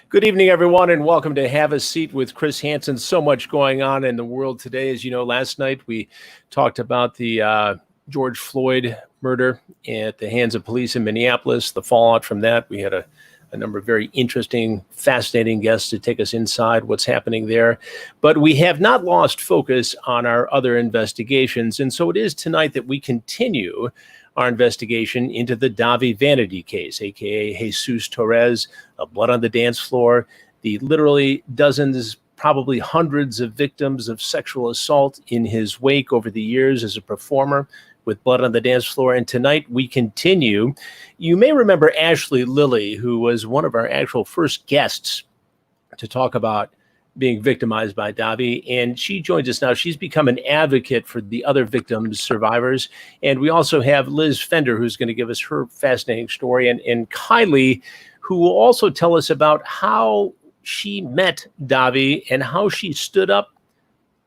Good evening, everyone, and welcome to Have a Seat with Chris Hansen. So much going on in the world today. As you know, last night we talked about the George Floyd murder at the hands of police in Minneapolis, the fallout from that. We had a number of very interesting, fascinating guests to take us inside what's happening there. But we have not lost focus on our other investigations. And so it is tonight that we continue our investigation into the Dahvie Vanity case, aka Jesus Torres, blood on the dance floor, the literally dozens, probably hundreds of victims of sexual assault in his wake over the years as a performer with blood on the dance floor. And tonight we continue. You may remember Ashlee Lillie, who was one of our actual first guests to talk about being victimized by Dahvie, and she joins us now. She's become an advocate for the other victims, survivors. And we also have Lizz Fender, who's going to give us her fascinating story, and Kylie, who will also tell us about how she met Dahvie and how she stood up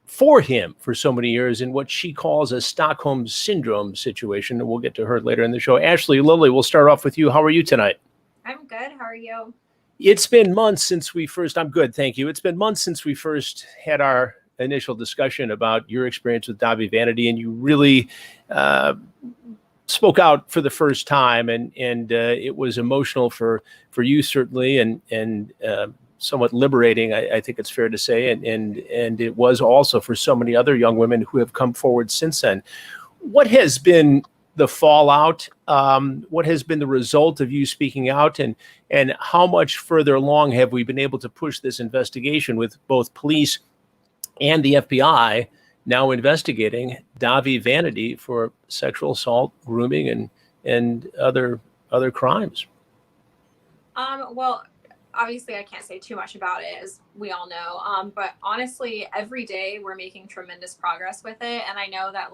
for him for so many years in what she calls a Stockholm Syndrome situation. And we'll get to her later in the show. Ashlee Lillie, we'll start off with you. How are you tonight? I'm good. How are you? It's been months since we first, I'm good, thank you. It's been months since we first had our initial discussion about your experience with Dahvie Vanity, and you really spoke out for the first time, and it was emotional for you certainly, and somewhat liberating, I think it's fair to say, and it was also for so many other young women who have come forward since then. What has been the fallout? What has been the result of you speaking out, and how much further along have we been able to push this investigation with both police and the FBI now investigating Dahvie Vanity for sexual assault, grooming, and other crimes? Well, obviously I can't say too much about it, as we all know. But honestly, every day we're making tremendous progress with it, and I know that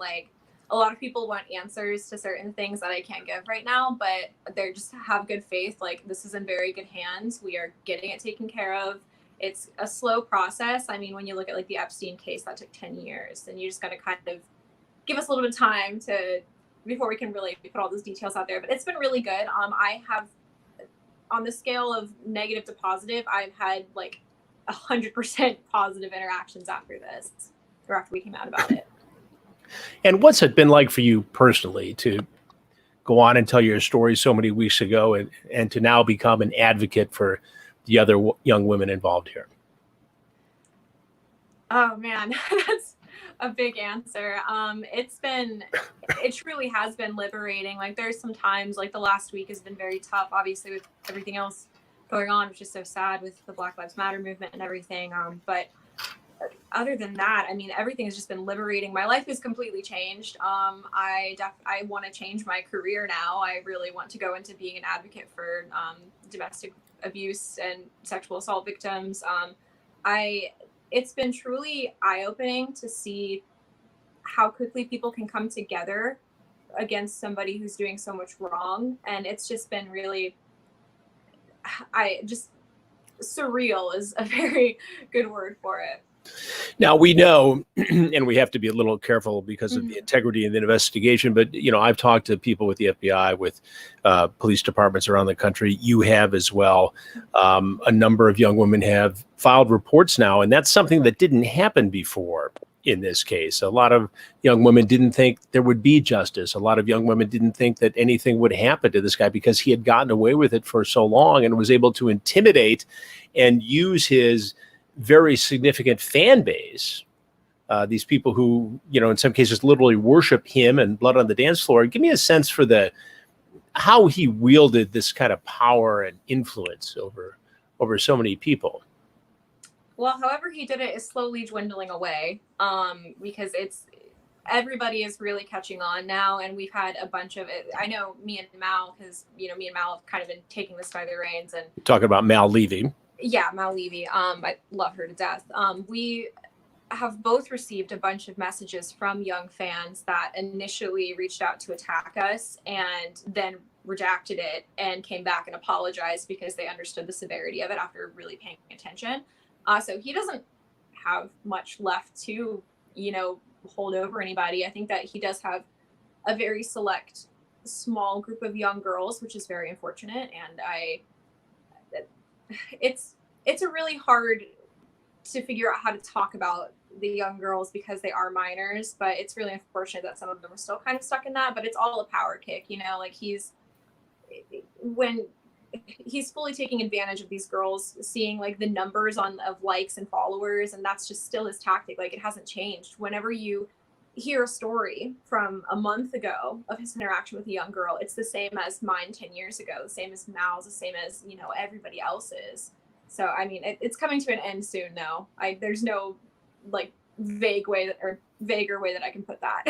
a lot of people want answers to certain things that I can't give right now, but they just have good faith. This is in very good hands. We are getting it taken care of. It's a slow process. I mean, when you look at the Epstein case, that took 10 years, and you just got to kind of give us a little bit of time before we can really put all those details out there. But it's been really good. I have, on the scale of negative to positive, I've had 100% positive interactions after this, or after we came out about it. And what's it been like for you personally to go on and tell your story so many weeks ago and to now become an advocate for the other young women involved here? Oh man, that's a big answer. It truly has been liberating. There's some times, the last week has been very tough, obviously with everything else going on, which is so sad with the Black Lives Matter movement and everything. But other than that, I mean, everything has just been liberating. My life has completely changed. I want to change my career now. I really want to go into being an advocate for domestic abuse and sexual assault victims. It's been truly eye-opening to see how quickly people can come together against somebody who's doing so much wrong. And it's just been really, surreal is a very good word for it. Now, we know, and we have to be a little careful because of the integrity of the investigation, but, I've talked to people with the FBI, with police departments around the country. You have as well. A number of young women have filed reports now, and that's something that didn't happen before in this case. A lot of young women didn't think there would be justice. A lot of young women didn't think that anything would happen to this guy because he had gotten away with it for so long and was able to intimidate and use his very significant fan base, these people who, in some cases literally worship him and blood on the dance floor. Give me a sense for how he wielded this kind of power and influence over so many people. Well, however he did it is slowly dwindling away, because everybody is really catching on now, and we've had a bunch of it. I know me and Mal, because me and Mal have kind of been taking this by the reins. And talking about Mal Levy. Yeah, Mal Levy. I love her to death. We have both received a bunch of messages from young fans that initially reached out to attack us and then redacted it and came back and apologized because they understood the severity of it after really paying attention. So he doesn't have much left to, hold over anybody. I think that he does have a very select, small group of young girls, which is very unfortunate. And it's it's a really hard to figure out how to talk about the young girls because they are minors, but it's really unfortunate that some of them are still kind of stuck in that. But it's all a power kick, you know, like when he's fully taking advantage of these girls, seeing like the numbers of likes and followers, and that's just still his tactic. Like, it hasn't changed. Whenever you hear a story from a month ago of his interaction with a young girl, it's the same as mine 10 years ago, the same as Mal's, the same as, you know, everybody else's. So I mean, it's coming to an end soon now. There's no like vaguer way that I can put that.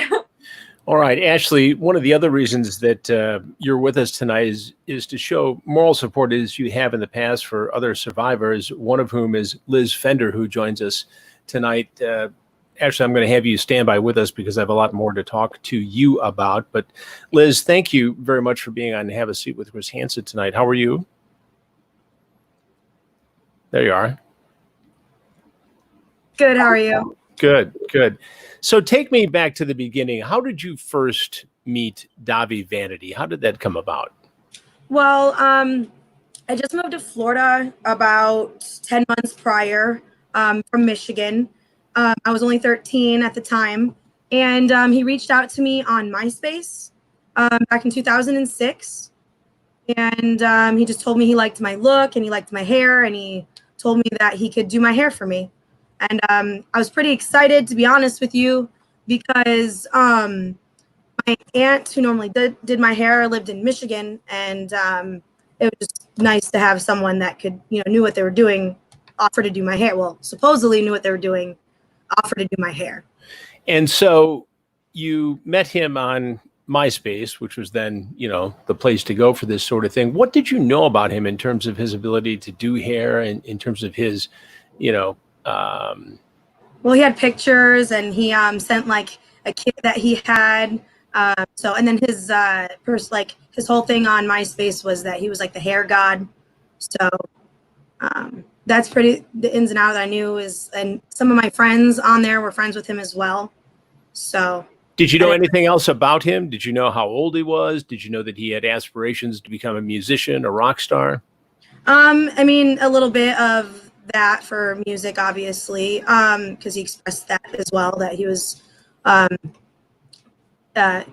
All right, Ashlee, one of the other reasons that you're with us tonight is to show moral support as you have in the past for other survivors, one of whom is Lizz Fender, who joins us tonight. Ashlee, I'm going to have you stand by with us because I have a lot more to talk to you about. But Lizz, thank you very much for being on Have a Seat with Chris Hansen tonight. How are you? There you are. Good. How are you? Good, good. So take me back to the beginning. How did you first meet Dahvie Vanity? How did that come about? Well, I just moved to Florida about 10 months prior from Michigan. I was only 13 at the time, and he reached out to me on MySpace back in 2006. And he just told me he liked my look and he liked my hair, and he told me that he could do my hair for me. And I was pretty excited, to be honest with you, because my aunt, who normally did my hair, lived in Michigan, and it was nice to have someone that could, you know, knew what they were doing, offer to do my hair. Well, supposedly knew what they were doing, offer to do my hair. And so you met him on MySpace, which was then, you know, the place to go for this sort of thing. What did you know about him in terms of his ability to do hair and in terms of his, you know, well, he had pictures, and he sent like a kit that he had. So, and then his his whole thing on MySpace was that he was like the hair god. So that's pretty the ins and outs I knew and some of my friends on there were friends with him as well. So did you know anything else about him? Did you know how old he was? Did you know that he had aspirations to become a musician, a rock star? I mean, a little bit of that for music, obviously, because he expressed that as well, that he was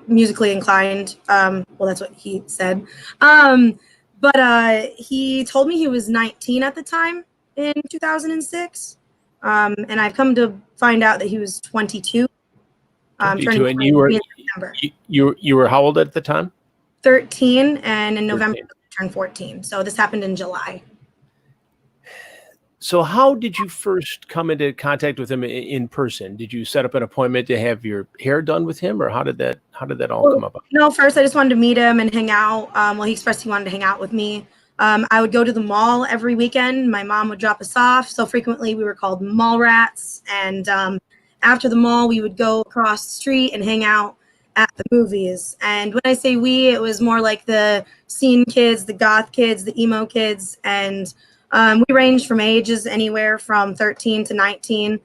musically inclined. Well, that's what he said. But he told me he was 19 at the time in 2006. And I've come to find out that he was 22. 22, and you were how old at the time? 13, and in November I turned 14. So this happened in July. So how did you first come into contact with him in person? Did you set up an appointment to have your hair done with him, or how did that all come about? No, first I just wanted to meet him and hang out. Well, he expressed he wanted to hang out with me. I would go to the mall every weekend. My mom would drop us off. So frequently we were called mall rats. And after the mall, we would go across the street and hang out at the movies. And when I say we, it was more like the scene kids, the goth kids, the emo kids. And we ranged from ages anywhere from 13 to 19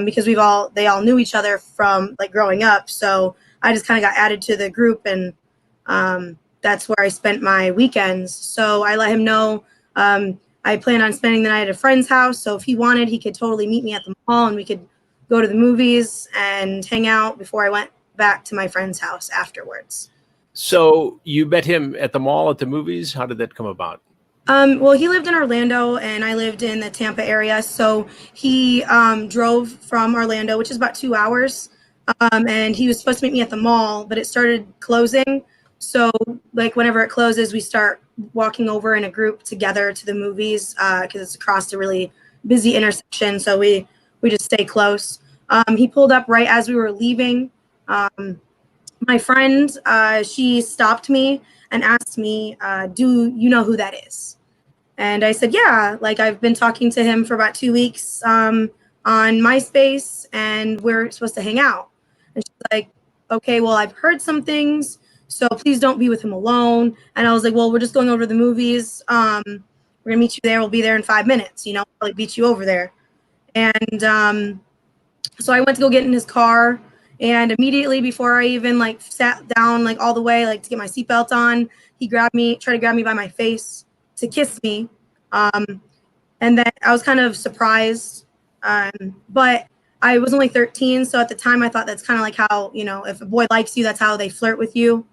because they all knew each other from like growing up. So I just kind of got added to the group, and that's where I spent my weekends. So I let him know I plan on spending the night at a friend's house. So if he wanted, he could totally meet me at the mall, and we could go to the movies and hang out before I went back to my friend's house afterwards. So you met him at the mall, at the movies? How did that come about? Well, he lived in Orlando and I lived in the Tampa area. So he drove from Orlando, which is about 2 hours. And he was supposed to meet me at the mall, but it started closing. So like whenever it closes, we start walking over in a group together to the movies because it's across a really busy intersection. So we just stay close. He pulled up right as we were leaving. My friend, she stopped me and asked me, do you know who that is? And I said, yeah, like I've been talking to him for about 2 weeks on MySpace, and we're supposed to hang out. And she's like, okay, well, I've heard some things, so please don't be with him alone. And I was like, well, we're just going over to the movies. We're gonna meet you there. We'll be there in 5 minutes, you know, I'll like beat you over there. And so I went to go get in his car, and immediately before I even like sat down like all the way like to get my seatbelt on, he tried to grab me by my face to kiss me. And then I was kind of surprised, but I was only 13, so at the time I thought that's kind of like how, you know, if a boy likes you, that's how they flirt with you.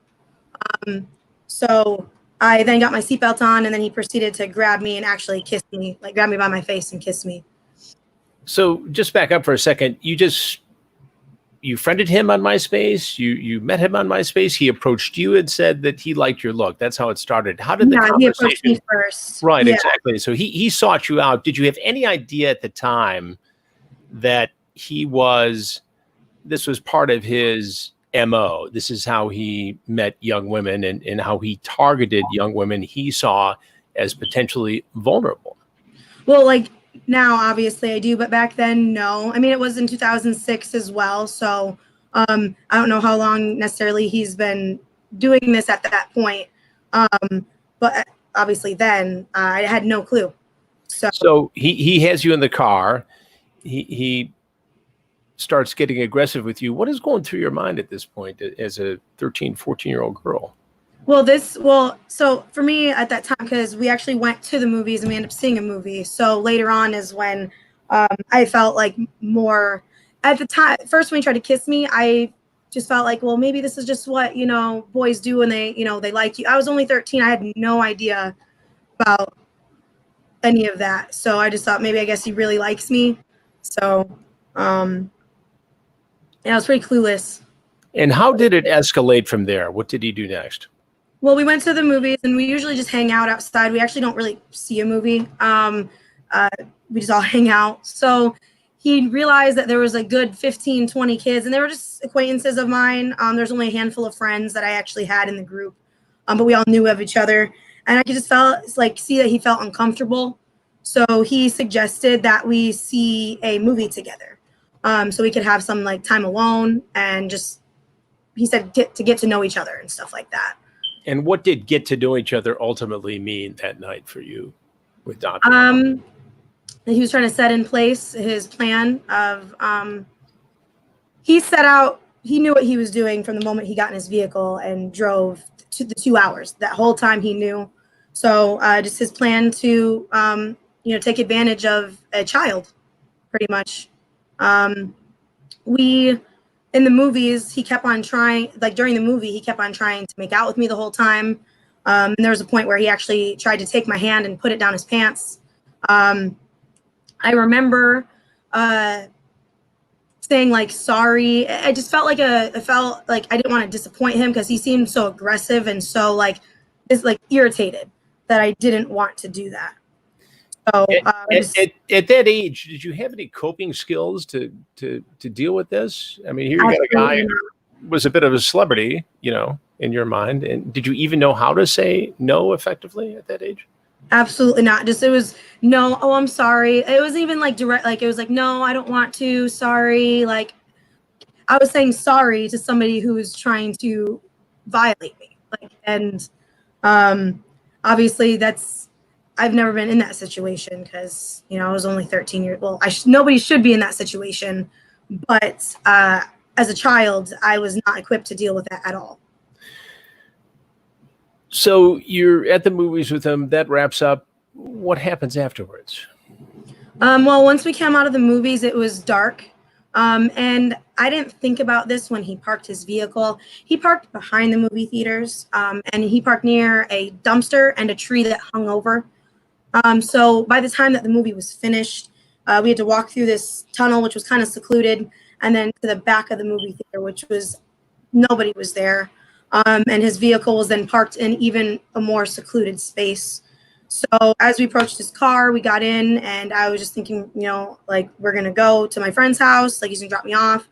So I then got my seatbelt on, and then he proceeded to grab me and actually kiss me, like grab me by my face and kiss me. So just back up for a second. You friended him on MySpace. You met him on MySpace. He approached you and said that he liked your look. That's how it started. How did the conversation? He approached me first. Right, Yeah. exactly. So he sought you out. Did you have any idea at the time that this was part of his MO? This is how he met young women and how he targeted young women he saw as potentially vulnerable. Well, like now, obviously I do, but back then, no. I mean, it was in 2006 as well. So I don't know how long necessarily he's been doing this at that point. But obviously then I had no clue. So he has you in the car. He starts getting aggressive with you. What is going through your mind at this point as a 13, 14-year-old girl? So for me at that time, because we actually went to the movies and we ended up seeing a movie. So later on is when I felt like more at the time. First, when he tried to kiss me, I just felt like, well, maybe this is just what, you know, boys do when they, you know, they like you. I was only 13. I had no idea about any of that. So I just thought maybe I guess he really likes me. So yeah, I was pretty clueless. And how did it escalate from there? What did he do next? Well, we went to the movies, and we usually just hang out outside. We actually don't really see a movie. We just all hang out. So he realized that there was a good 15, 20 kids, and they were just acquaintances of mine. There's only a handful of friends that I actually had in the group, but we all knew of each other. And I could just see that he felt uncomfortable. So he suggested that we see a movie together, so we could have some like time alone, and just, he said, get to know each other and stuff like that. And what did get to know each other ultimately mean that night for you with Dahvie? He was trying to set in place his plan of, he knew what he was doing from the moment he got in his vehicle and drove to the 2 hours. That whole time he knew. So just his plan to, take advantage of a child, pretty much. In the movies, he kept on trying, like during the movie, he kept on trying to make out with me the whole time. And there was a point where he actually tried to take my hand and put it down his pants. I remember saying like, sorry. I just felt like I didn't want to disappoint him because he seemed so aggressive and so irritated that I didn't want to do that. So at that age, did you have any coping skills to deal with this? I mean, here you got a guy who was a bit of a celebrity, you know, in your mind. And did you even know how to say no effectively at that age? Absolutely not. Just, it was no, oh, I'm sorry. It wasn't even like direct, like it was like, no, I don't want to, sorry. Like I was saying sorry to somebody who was trying to violate me. Obviously I've never been in that situation because, you know, I was only 13 years old. Nobody should be in that situation. But as a child, I was not equipped to deal with that at all. So you're at the movies with him. That wraps up. What happens afterwards? Well, once we came out of the movies, it was dark. And I didn't think about this when he parked his vehicle. He parked behind the movie theaters, and he parked near a dumpster and a tree that hung over. So by the time that the movie was finished, we had to walk through this tunnel, which was kind of secluded, and then to the back of the movie theater, which was, nobody was there. And his vehicle was then parked in even a more secluded space. So as we approached his car, we got in, and I was just thinking, you know, like, we're going to go to my friend's house, like he's going to drop me off.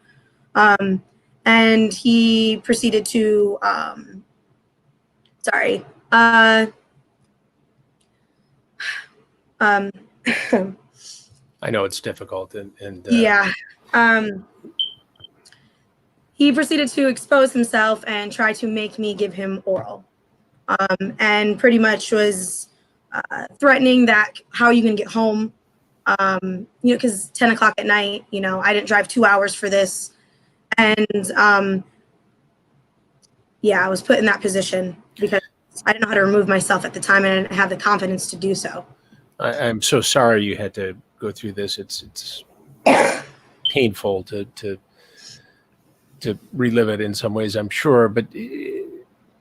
And he proceeded to, I know it's difficult, and yeah. He proceeded to expose himself and try to make me give him oral, and pretty much was threatening that how are you gonna get home, because 10 o'clock at night, you know, I didn't drive 2 hours for this, and yeah, I was put in that position because I didn't know how to remove myself at the time, and I didn't have the confidence to do so. I'm so sorry you had to go through this. It's painful to relive it in some ways, I'm sure. But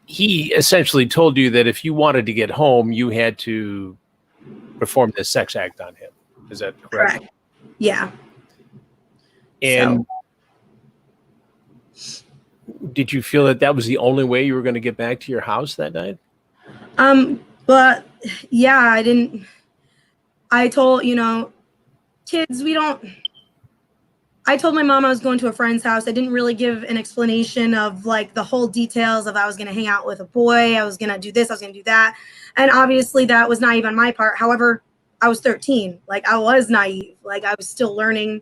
he essentially told you that if you wanted to get home, you had to perform this sex act on him. Is that correct? Correct. Yeah. And did you feel that that was the only way you were going to get back to your house that night? But yeah, I told, kids, I told my mom I was going to a friend's house. I didn't really give an explanation of like the whole details of I was going to hang out with a boy. I was going to do this. I was going to do that. And obviously that was naive on my part. However, I was 13. Like I was naive. Like I was still learning.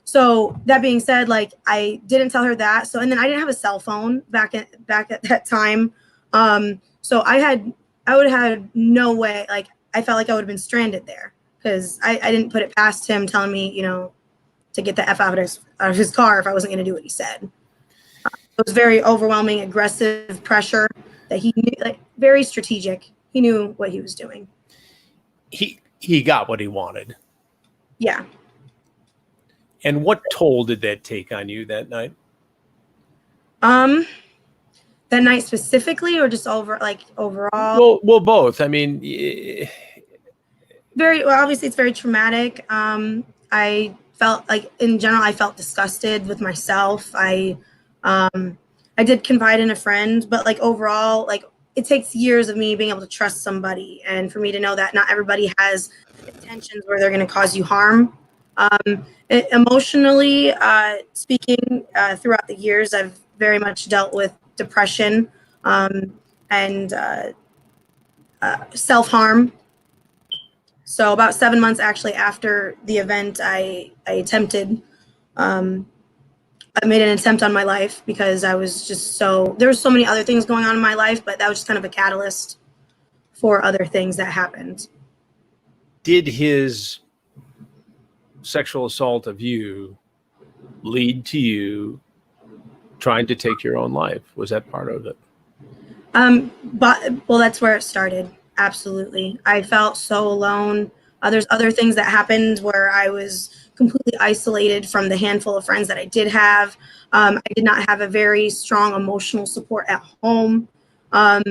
So that being said, like I didn't tell her that. So, and then I didn't have a cell phone back at that time. So I would have had no way. Like I felt like I would have been stranded there because I didn't put it past him telling me, to get the F out of his car if I wasn't going to do what he said. It was very overwhelming, aggressive pressure that he knew, like very strategic. He knew what he was doing. He got what he wanted. Yeah. And what toll did that take on you that night? That night specifically, or just overall? Well, both. I mean, Obviously it's very traumatic. I felt like in general, I felt disgusted with myself. I did confide in a friend, but like overall, like it takes years of me being able to trust somebody and for me to know that not everybody has intentions where they're going to cause you harm. Emotionally speaking, throughout the years, I've very much dealt with depression and self-harm. So about 7 months actually after the event, I made an attempt on my life because I was just there were so many other things going on in my life, but that was just kind of a catalyst for other things that happened. Did his sexual assault of you lead to you trying to take your own life? Was that part of it? Well, that's where it started. Absolutely. I felt so alone. There's other things that happened where I was completely isolated from the handful of friends that I did have. I did not have a very strong emotional support at home. I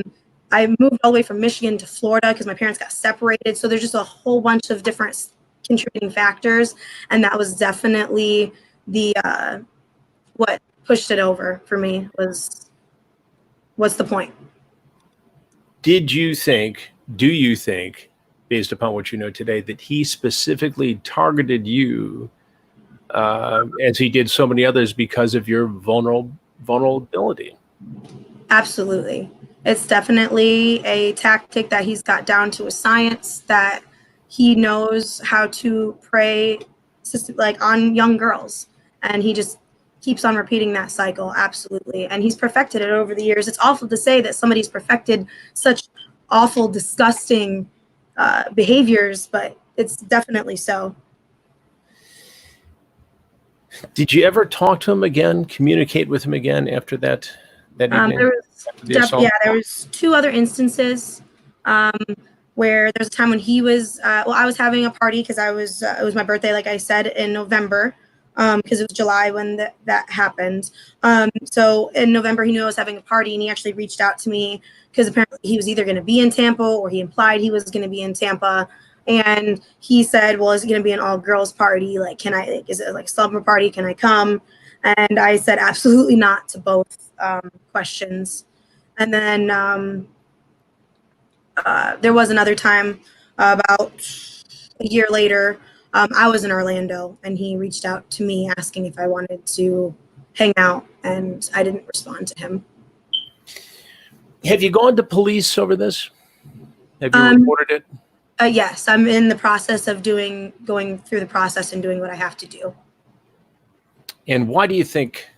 moved all the way from Michigan to Florida because my parents got separated. So there's just a whole bunch of different contributing factors. And that was definitely what pushed it over for me was, what's the point? Do you think, based upon what you know today, that he specifically targeted you as he did so many others because of your vulnerability? Absolutely. It's definitely a tactic that he's got down to a science, that he knows how to prey like on young girls. And he just keeps on repeating that cycle. Absolutely. And he's perfected it over the years. It's awful to say that somebody's perfected such awful, disgusting behaviors, but it's definitely so. Did you ever talk to him again, communicate with him again after that evening? There was 2 other instances where there's a time when he was, I was having a party because it was my birthday, like I said, in November, because it was July when that happened. So in November, he knew I was having a party, and he actually reached out to me because apparently he was either going to be in Tampa or he implied he was going to be in Tampa. And he said, well, is it going to be an all-girls party? Like, is it like a slumber party? Can I come? And I said, absolutely not to both questions. And then there was another time about a year later, I was in Orlando, and he reached out to me asking if I wanted to hang out, and I didn't respond to him. Have you gone to police over this? Have you reported it? Yes, I'm in the process of going through the process and doing what I have to do. And why do you think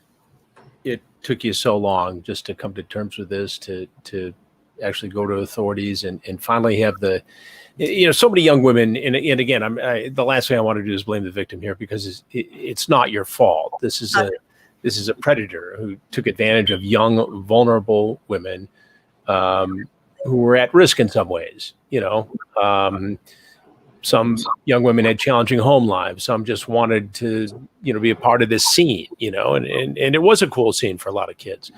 it took you so long just to come to terms with this, to actually go to authorities and finally have so many young women, and again, the last thing I want to do is blame the victim here, because it's not your fault. This is a predator who took advantage of young, vulnerable women. who were at risk in some ways. Some young women had challenging home lives. Some just wanted to, be a part of this scene, and it was a cool scene for a lot of kids.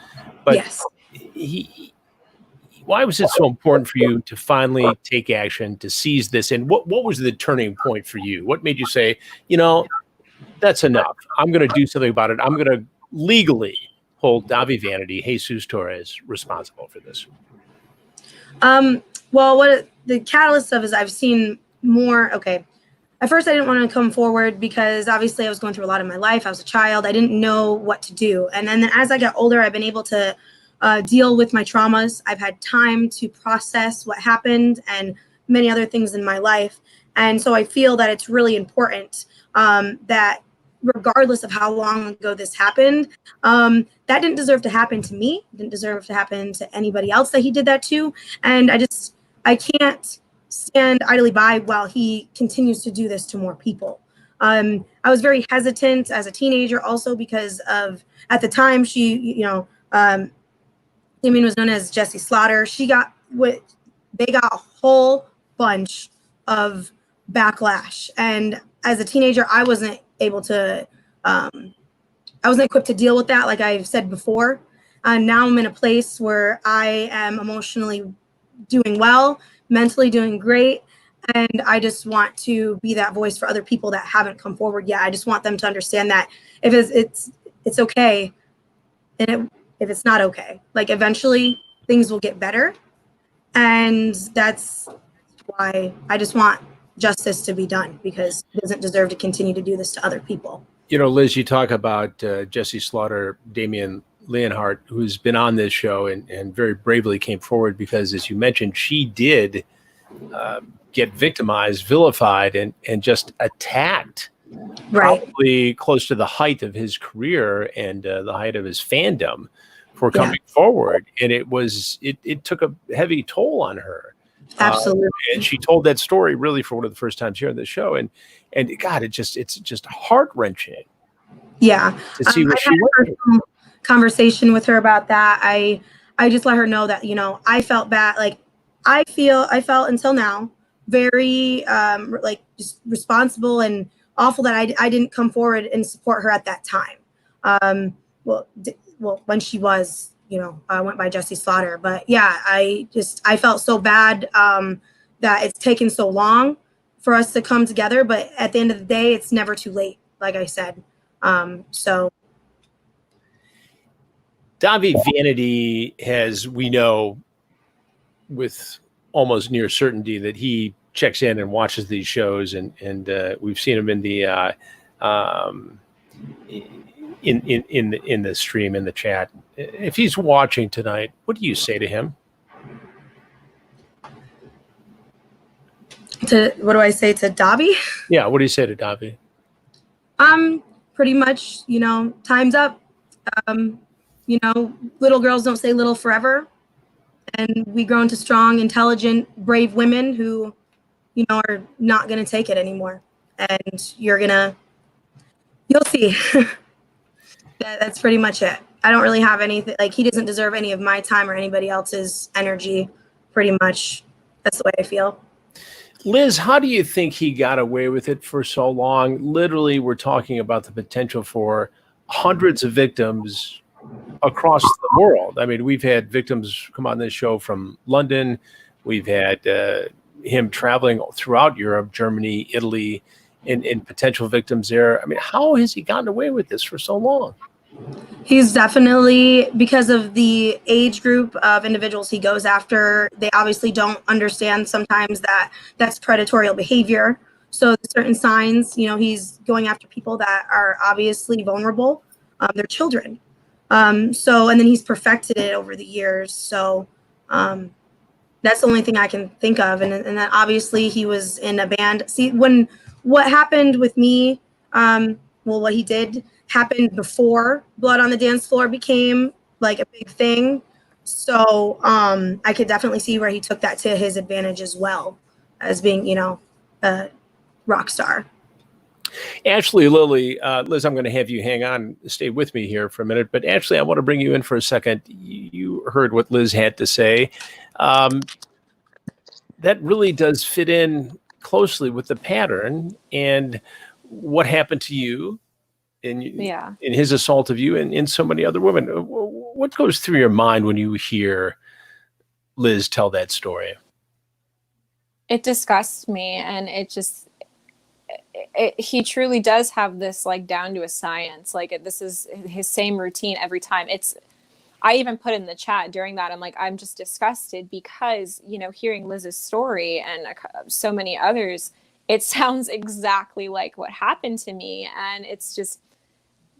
But Yes. why was it so important for you to finally take action, to seize this? And what was the turning point for you? What made you say, that's enough. I'm going to do something about it. I'm going to legally hold Dahvie Vanity, Jesus Torres, responsible for this. Well, what the catalyst of is I've seen more. Okay. At first, I didn't want to come forward because obviously I was going through a lot in my life. I was a child. I didn't know what to do. And then as I got older, I've been able to deal with my traumas. I've had time to process what happened and many other things in my life. And so I feel that it's really important that regardless of how long ago this happened, that didn't deserve to happen to me. It didn't deserve to happen to anybody else that he did that to. And I can't stand idly by while he continues to do this to more people. I was very hesitant as a teenager also because of, at the time, Damien was known as Jessie Slaughter. They got a whole bunch of backlash. And as a teenager, I wasn't equipped to deal with that, like I've said before. And now I'm in a place where I am emotionally doing well, mentally doing great. And I just want to be that voice for other people that haven't come forward yet. I just want them to understand that if it's okay, and if it's not okay, like eventually things will get better. And that's why I just want justice to be done, because he doesn't deserve to continue to do this to other people. Liz, you talk about Jessie Slaughter, Damien Leonhardt, who's been on this show and very bravely came forward because, as you mentioned, she did get victimized, vilified, and just attacked, Right. probably close to the height of his career and the height of his fandom for coming forward. And it took a heavy toll on her. Absolutely. And she told that story really for one of the first times here on the show. And God, it's just heart-wrenching. Yeah. To see what she went through. Conversation with her about that. I just let her know that, I felt bad. Like I felt until now very just responsible and awful that I didn't come forward and support her at that time. Well, when she was, went by Jessie Slaughter. But yeah, I felt so bad that it's taken so long for us to come together. But at the end of the day, it's never too late, like I said. So. Dahvie Vanity has, we know with almost near certainty that he checks in and watches these shows, and we've seen him in the in the stream, in the chat. If he's watching tonight, what do you say to him? What do I say to Dahvie? Yeah, what do you say to Dahvie? Pretty much, time's up. Little girls don't stay little forever. And we grow into strong, intelligent, brave women who, are not going to take it anymore. And you'll see. That's pretty much it. I don't really have anything, like, he doesn't deserve any of my time or anybody else's energy, pretty much. That's the way I feel. Liz, how do you think he got away with it for so long? Literally, we're talking about the potential for hundreds of victims across the world. I mean, we've had victims come on this show from London. We've had him traveling throughout Europe, Germany, Italy, and potential victims there. I mean, how has he gotten away with this for so long? He's definitely, because of the age group of individuals he goes after, they obviously don't understand sometimes that that's predatory behavior. So certain signs, he's going after people that are obviously vulnerable. They're children. And then he's perfected it over the years. So that's the only thing I can think of. And then obviously he was in a band. See, what happened with me, what he did happened before Blood on the Dance Floor became like a big thing. So I could definitely see where he took that to his advantage as well, as being, a rock star. Ashlee Lillie, Liz, I'm going to have you hang on, stay with me here for a minute. But Ashlee, I want to bring you in for a second. You heard what Liz had to say. That really does fit in closely with the pattern and what happened to you in his assault of you and so many other women. What goes through your mind when you hear Lizz tell that story? It disgusts me, and he truly does have this like down to a science. Like this is his same routine every time. I even put in the chat during that, I'm just disgusted because, hearing Lizz's story and so many others, it sounds exactly like what happened to me. And it's just,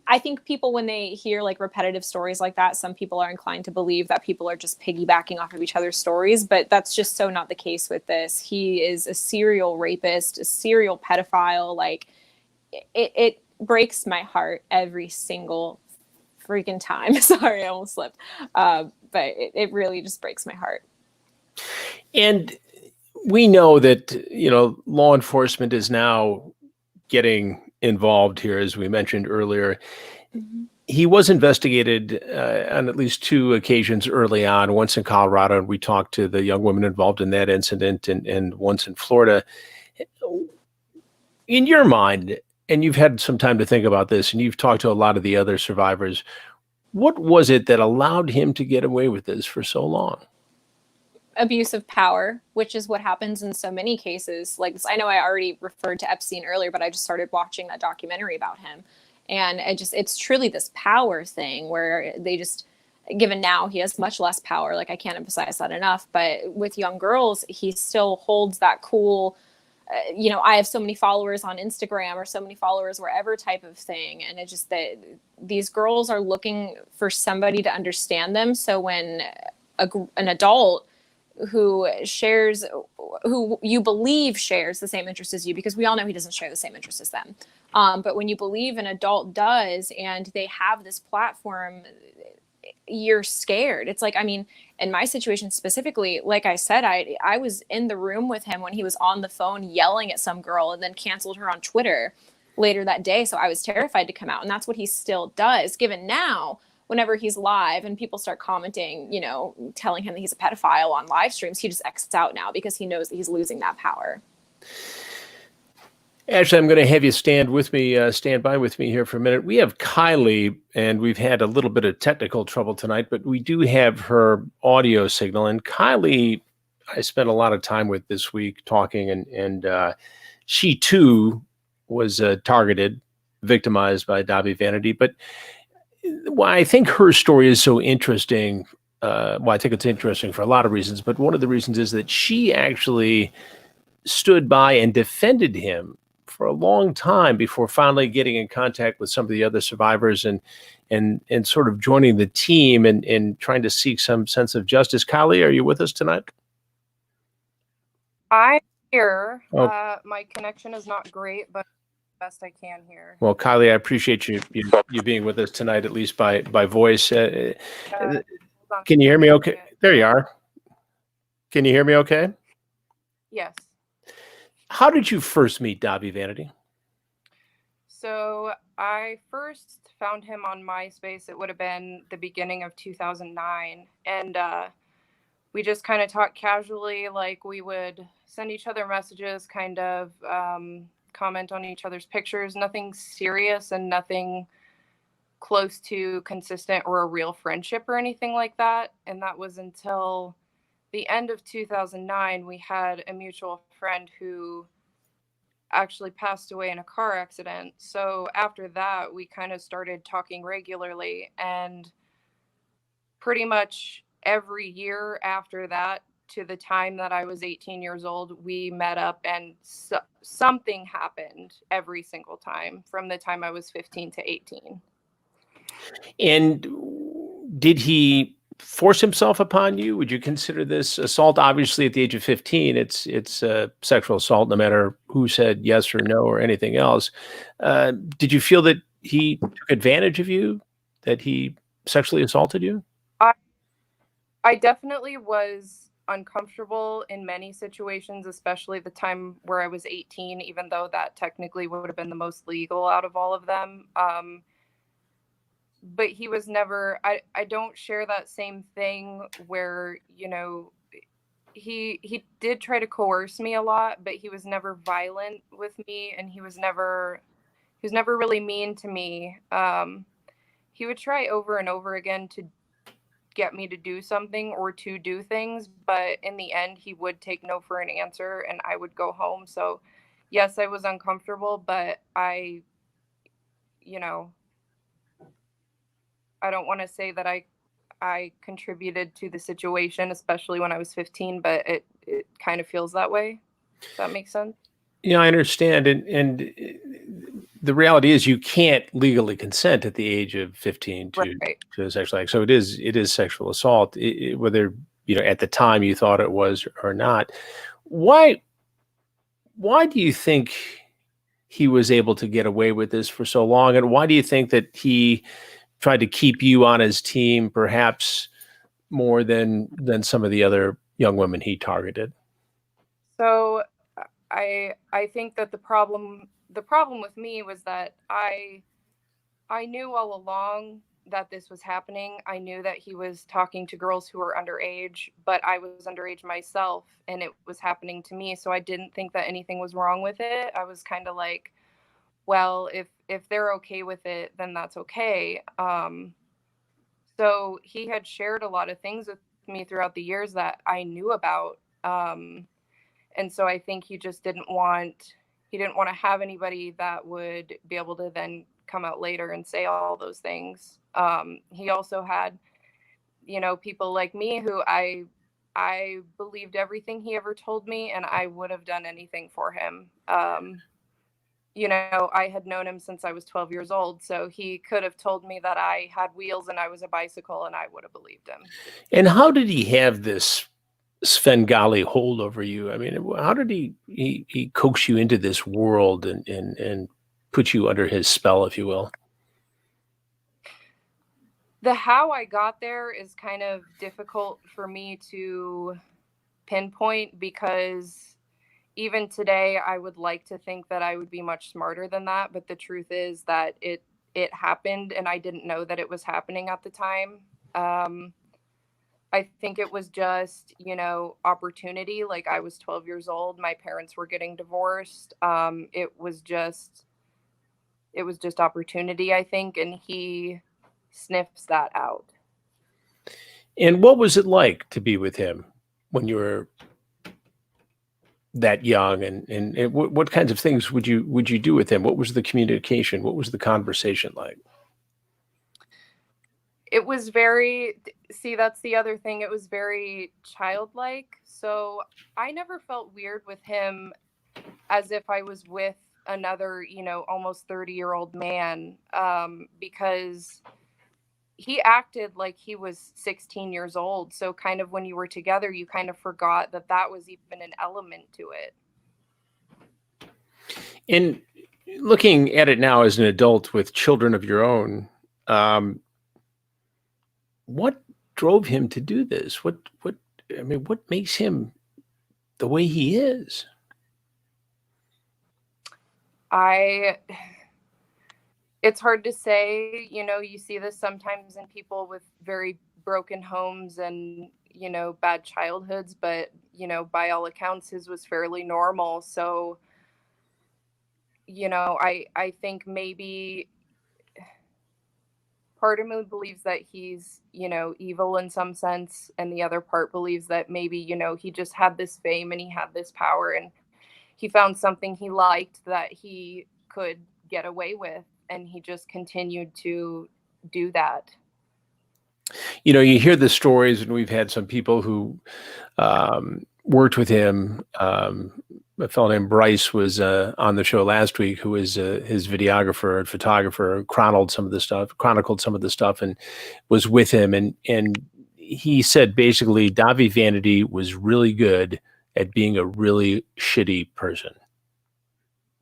I think people, when they hear like repetitive stories like that, some people are inclined to believe that people are just piggybacking off of each other's stories, but that's just so not the case with this. He is a serial rapist, a serial pedophile. Like it breaks my heart every single freaking time. Sorry, I almost slipped. But it really just breaks my heart. And we know that, law enforcement is now getting involved here, as we mentioned earlier. Mm-hmm. He was investigated on at least 2 occasions early on, once in Colorado, and we talked to the young woman involved in that incident, and once in Florida. In your mind, and you've had some time to think about this, and you've talked to a lot of the other survivors, what was it that allowed him to get away with this for so long? Abuse of power, which is what happens in so many cases. Like, I know I already referred to Epstein earlier, but I just started watching that documentary about him. And it's truly this power thing where they just, given now he has much less power. Like, I can't emphasize that enough, but with young girls, he still holds that cool, I have so many followers on Instagram or so many followers wherever type of thing. And it's just that these girls are looking for somebody to understand them. So when an adult who you believe shares the same interests as you, because we all know he doesn't share the same interests as them. But when you believe an adult does, and they have this platform, you're scared. It's like, in my situation specifically, like I said, I was in the room with him when he was on the phone yelling at some girl and then canceled her on Twitter later that day. So I was terrified to come out. And that's what he still does. Given now, whenever he's live and people start commenting, telling him that he's a pedophile on live streams, he just exits out now because he knows that he's losing that power. Ashlee, I'm going to have you stand by with me here for a minute. We have Kylie, and we've had a little bit of technical trouble tonight, but we do have her audio signal. And Kylie, I spent a lot of time with this week talking, and she too was targeted, victimized by Dahvie Vanity. But why I think her story is so interesting, I think it's interesting for a lot of reasons, but one of the reasons is that she actually stood by and defended him for a long time before finally getting in contact with some of the other survivors and sort of joining the team and trying to seek some sense of justice. Kylie, are you with us tonight? I'm here. Oh. My connection is not great, but best I can here. Well, Kylie, I appreciate you being with us tonight, at least by voice. Can you hear me okay? There you are. Can you hear me okay? Yes. How did you first meet Dahvie Vanity? So I first found him on MySpace. It would have been the beginning of 2009. And we just kind of talked casually, like we would send each other messages, kind of comment on each other's pictures, nothing serious and nothing close to consistent or a real friendship or anything like that. And that was until the end of 2009. We had a mutual friend who actually passed away in a car accident. So after that, we kind of started talking regularly, and pretty much every year after that, to the time that I was 18 years old, we met up, and something happened every single time from the time I was 15 to 18. And did he force himself upon you? Would you consider this assault? Obviously, at the age of 15, it's sexual assault, no matter who said yes or no or anything else. Did you feel that he took advantage of you, that he sexually assaulted you? I definitely was uncomfortable in many situations, especially the time where I was 18, even though that technically would have been the most legal out of all of them. But he was never, I don't share that same thing where, he did try to coerce me a lot, but he was never violent with me, and he was never really mean to me. He would try over and over again to get me to do something or to do things, but in the end he would take no for an answer and I would go home. So yes, I was uncomfortable, but I, you know, I don't want to say that I contributed to the situation, especially when I was 15, but it kind of feels that way. Does that make sense? Yeah, I understand. And the reality is you can't legally consent at the age of 15 Right. to a sexual act. So it is sexual assault, whether, at the time you thought it was or not. Why do you think he was able to get away with this for so long? And why do you think that he tried to keep you on his team perhaps more than some of the other young women he targeted? So I think that the problem with me was that I knew all along that this was happening. I knew that he was talking to girls who were underage, but I was underage myself and it was happening to me. So I didn't think that anything was wrong with it. I was kind of like, well, if they're okay with it, then that's okay. So he had shared a lot of things with me throughout the years that I knew about. And so I think he just didn't want to have anybody that would be able to then come out later and say all those things. He also had, people like me who I believed everything he ever told me, and I would have done anything for him. I had known him since I was 12 years old, so he could have told me that I had wheels and I was a bicycle, and I would have believed him. And how did he have this Svengali hold over you? I mean, how did he coax you into this world and put you under his spell, if you will? The how I got there is kind of difficult for me to pinpoint, because even today I would like to think that I would be much smarter than that, but the truth is that it happened and I didn't know that it was happening at the time. I think it was just, opportunity. Like, I was 12 years old. My parents were getting divorced. It was just opportunity, I think. And he sniffs that out. And what was it like to be with him when you were that young? And what kinds of things would you do with him? What was the communication? What was the conversation like? It was that's the other thing. It was very childlike. So I never felt weird with him as if I was with another, almost 30-year-old man, because he acted like he was 16 years old. So kind of when you were together, you kind of forgot that was even an element to it. And looking at it now as an adult with children of your own, what drove him to do this? What makes him the way he is? It's hard to say. You see this sometimes in people with very broken homes and, bad childhoods, but, by all accounts, his was fairly normal. So, I think maybe part of me believes that he's, evil in some sense. And the other part believes that maybe, he just had this fame and he had this power and he found something he liked that he could get away with. And he just continued to do that. You hear the stories, and we've had some people who worked with him. A fellow named Bryce was on the show last week, who is his videographer and photographer, chronicled some of the stuff and was with him. And he said basically Dahvie Vanity was really good at being a really shitty person.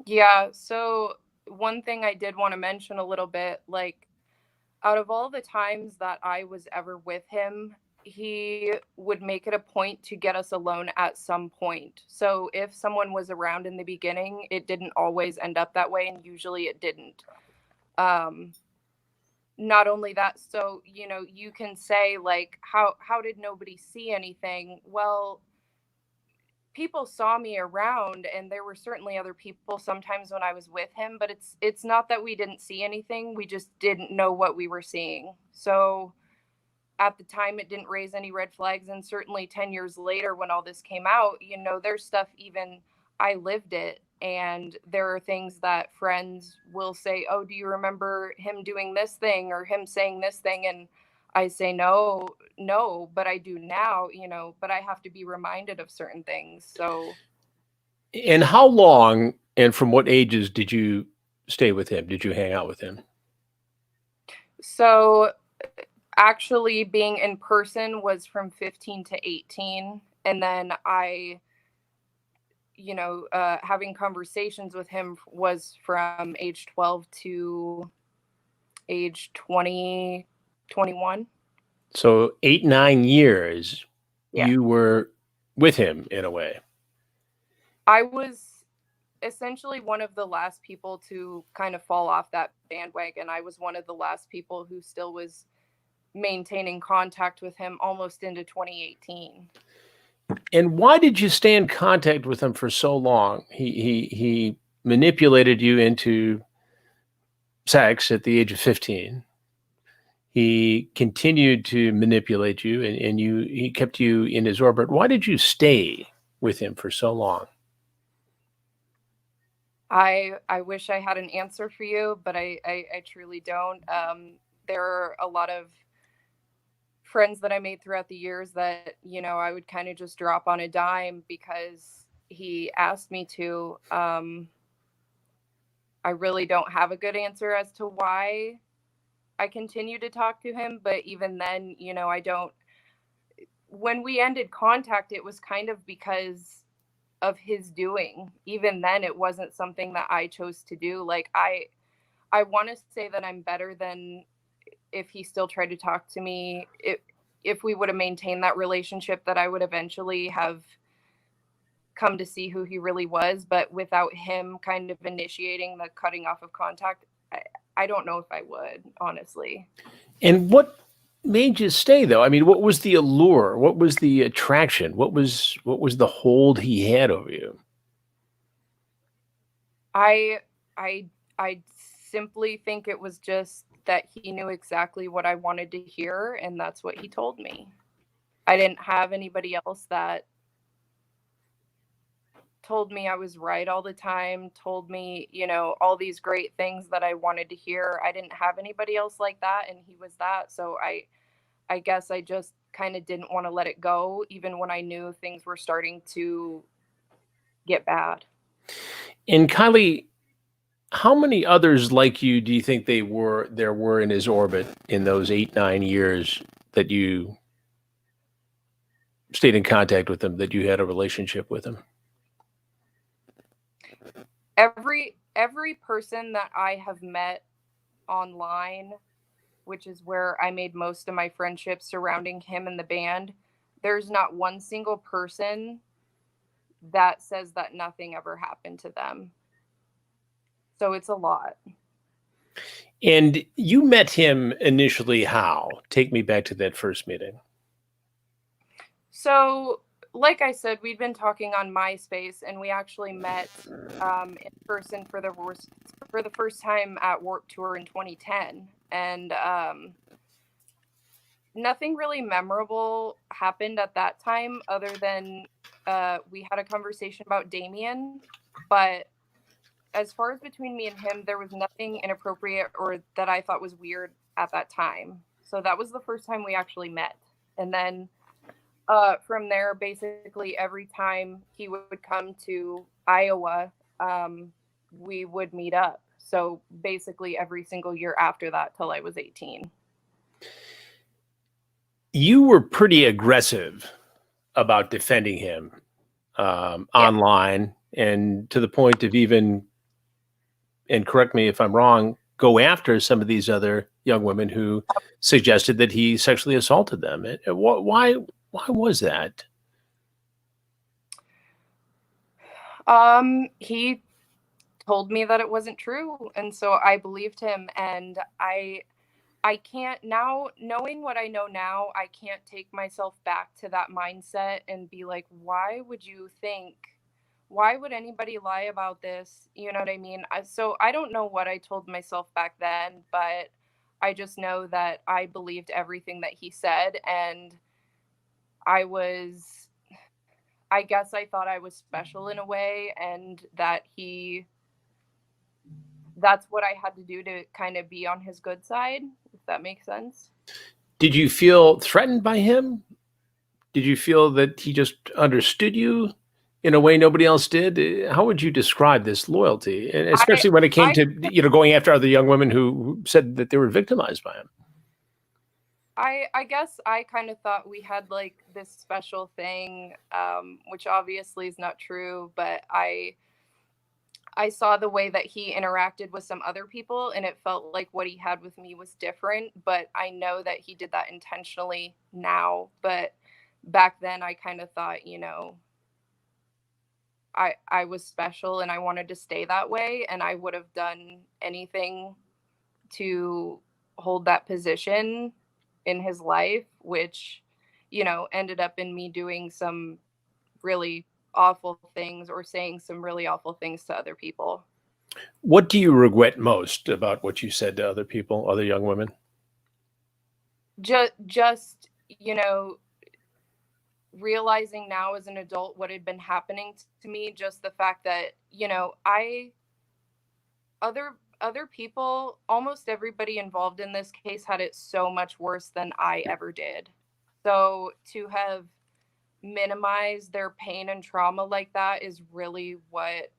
Yeah. So one thing I did want to mention a little bit, like, out of all the times that I was ever with him, he would make it a point to get us alone at some point. So if someone was around in the beginning, it didn't always end up that way, and usually it didn't. Not only that, so, you can say, like, how did nobody see anything? Well, people saw me around, and there were certainly other people sometimes when I was with him, but it's not that we didn't see anything, we just didn't know what we were seeing. So at the time it didn't raise any red flags, and certainly 10 years later when all this came out, you know, there's stuff, even I lived it, and there are things that friends will say, oh, do you remember him doing this thing or him saying this thing? And I say, no, but I do now, you know, but I have to be reminded of certain things. So. And how long and from what ages did you stay with him? Did you hang out with him? So actually being in person was from 15 to 18. And then having conversations with him was from age 12 to age 20, 21. So 8, 9 years, Yeah. you were with him in a way. I was essentially one of the last people to kind of fall off that bandwagon. I was one of the last people who still was maintaining contact with him almost into 2018. And why did you stay in contact with him for so long? He manipulated you into sex at the age of 15. He continued to manipulate you, and he kept you in his orbit. Why did you stay with him for so long? I wish I had an answer for you, but I truly don't. There are a lot of friends that I made throughout the years that, you know, I would kind of just drop on a dime because he asked me to. I really don't have a good answer as to why I continue to talk to him, but even then, you know, I don't. When we ended contact, it was kind of because of his doing. Even then, it wasn't something that I chose to do. Like, I want to say that I'm better than if he still tried to talk to me. If we would have maintained that relationship, that I would eventually have come to see who he really was. But without him kind of initiating the cutting off of contact, I don't know if I would, honestly. And what made you stay, though? I mean, what was the allure? What was the attraction? What was the hold he had over you? I simply think it was just that he knew exactly what I wanted to hear, and that's what he told me. I didn't have anybody else that told me I was right all the time, told me, you know, all these great things that I wanted to hear. I didn't have anybody else like that, and he was that. So I guess I just kind of didn't want to let it go, even when I knew things were starting to get bad. And Kylie, how many others like you do you think there were in his orbit in those 8, 9 years that you stayed in contact with him, that you had a relationship with him? Every person that I have met online, which is where I made most of my friendships surrounding him and the band, there's not one single person that says that nothing ever happened to them. So it's a lot. And you met him initially how? Take me back to that first meeting. So, like I said, we'd been talking on MySpace, and we actually met in person for the first time at Warped Tour in 2010. And nothing really memorable happened at that time, other than we had a conversation about Damien. But as far as between me and him, there was nothing inappropriate or that I thought was weird at that time. So that was the first time we actually met. And then from there, basically every time he would come to Iowa, we would meet up. So basically every single year after that till I was 18. You were pretty aggressive about defending him online, and to the point of even, and correct me if I'm wrong, go after some of these other young women who suggested that he sexually assaulted them. Why was that? He told me that it wasn't true, and so I believed him, and I can't now, knowing what I know now, I can't take myself back to that mindset and be like, why would you think, why would anybody lie about this? You know what I mean? So I don't know what I told myself back then, but I just know that I believed everything that he said. And I was, I guess I thought I was special in a way, and that that's what I had to do to kind of be on his good side, if that makes sense. Did you feel threatened by him? Did you feel that he just understood you in a way nobody else did? How would you describe this loyalty, and especially when it came to going after other young women who said that they were victimized by him? I guess I kind of thought we had like this special thing, which obviously is not true, but I saw the way that he interacted with some other people, and it felt like what he had with me was different. But I know that he did that intentionally now. But back then, I kind of thought, I was special and I wanted to stay that way. And I would have done anything to hold that position in his life, which, ended up in me doing some really awful things or saying some really awful things to other people. What do you regret most about what you said to other people, other young women? Just realizing now as an adult what had been happening to me, just the fact that, other people, almost everybody involved in this case had it so much worse than I ever did. So to have minimized their pain and trauma like that is really what,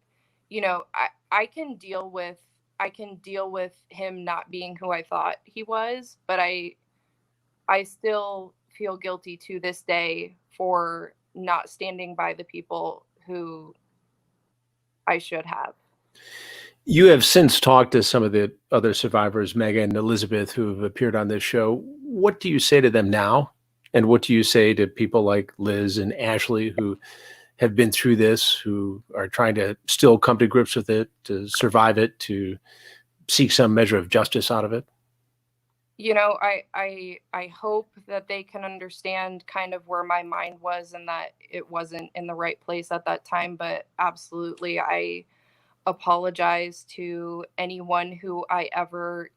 I can deal with him not being who I thought he was, but I still feel guilty to this day for not standing by the people who I should have. You have since talked to some of the other survivors, Megan and Elizabeth, who have appeared on this show. What do you say to them now? And what do you say to people like Lizz and Ashlee, who have been through this, who are trying to still come to grips with it, to survive it, to seek some measure of justice out of it? I hope that they can understand kind of where my mind was and that it wasn't in the right place at that time. But absolutely, I apologize to anyone who I ever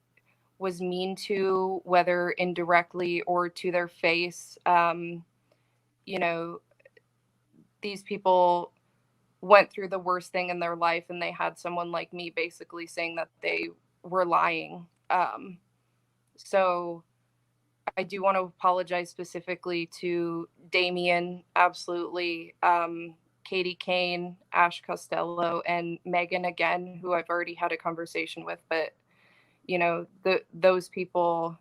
was mean to, whether indirectly or to their face. These people went through the worst thing in their life, and they had someone like me basically saying that they were lying. So I do want to apologize specifically to Damien, absolutely, Katie Kane, Ash Costello, and Megan again, who I've already had a conversation with. But, those people,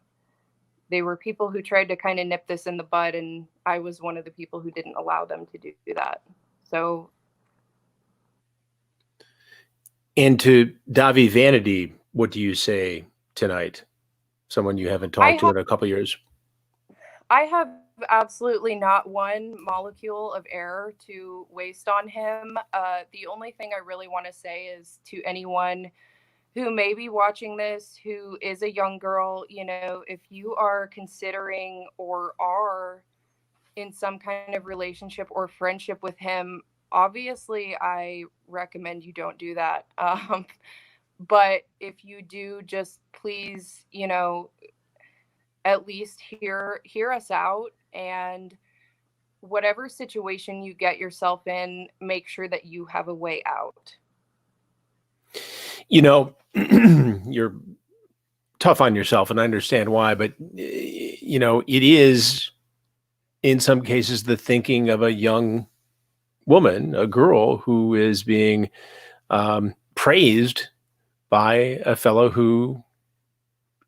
they were people who tried to kind of nip this in the bud, and I was one of the people who didn't allow them to do that. So. And to Dahvie Vanity, what do you say tonight? Someone you haven't talked to in a couple of years. I have absolutely not one molecule of air to waste on him. The only thing I really want to say is to anyone who may be watching this, who is a young girl, if you are considering or are in some kind of relationship or friendship with him, obviously I recommend you don't do that. But if you do, just please, at least hear us out, and whatever situation you get yourself in, make sure that you have a way out. You're tough on yourself, and I understand why, but it is in some cases the thinking of a young woman, a girl who is being praised by a fellow who,